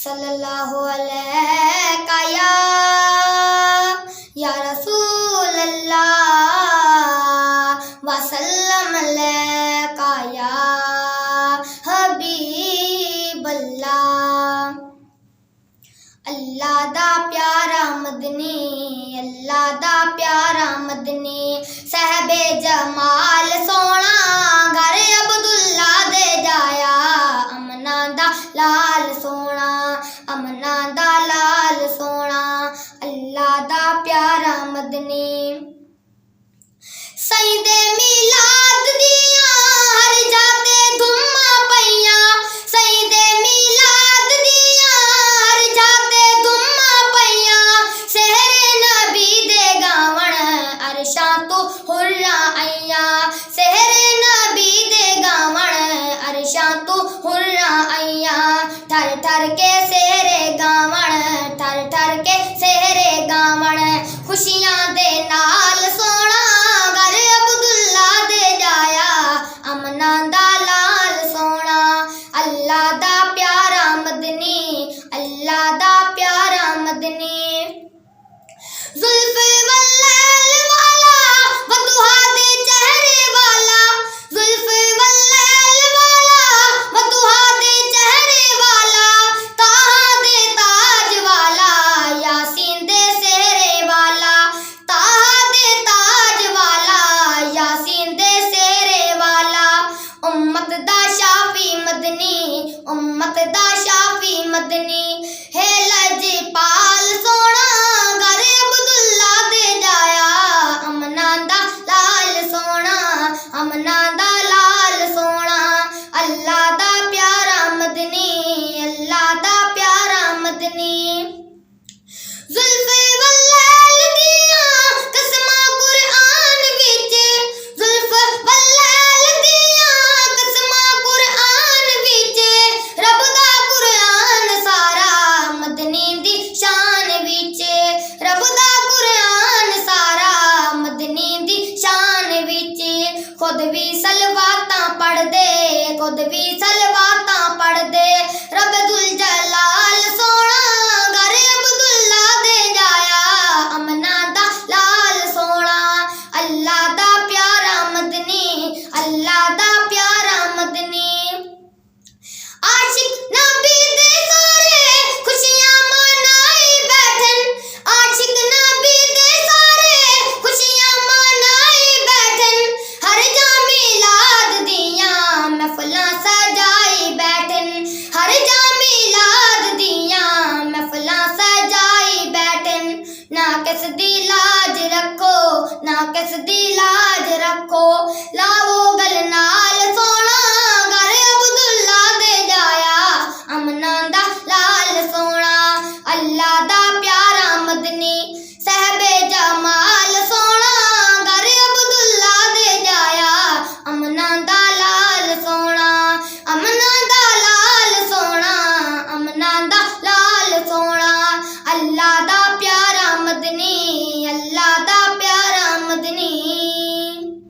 सल्लल्लाहु अलैका या रसूल अल्लाह वसल्लम अलैका या हबीब अल्लाह। अल्लाह दा प्यारा मदनी, अल्लाह दा प्यारा मदनी, सहबे जमाल सोना घर अब्दुल्ला दे जाया, अमना दा लाल सोना, अमना दा लाल सोना, अल्लाह दा प्यारा मदनी। सईदे मिलाद दिया हर जाते धुम्मा पईया, सईदे मिलाद दिया हर जाते धुम्मा पईया, सेहरे नबी दे गावण अरशा तो हुर्रा आईया, सेहरे नबी दे गावण अरशा तो हुर्रा आईया, ठर ठर के सेहरे गावण, ठर ठर के सेहरे गावण, खुशियां दे नाल सोना घर अब्दुल्ला दे जाया, अमना दा लाल सोना, अल्लाह दा प्यारा मदनी, अल्लाह दा प्यारा मदनी। जुल्फ वल्लैल वाला वदुहा दे चेहरे वाला, जुल्फ वल्लैल वाला वदुहा दे चेहरे वाला, ताहा दे ताज वाला, यासीन दे सेहरे वाला, ताहा दे ताज वाला, यासीन दे सेहरे वाला, उम्मत दा शाफी मदनी, उम्मत दा शाफी मदनी, है लजपाल सोना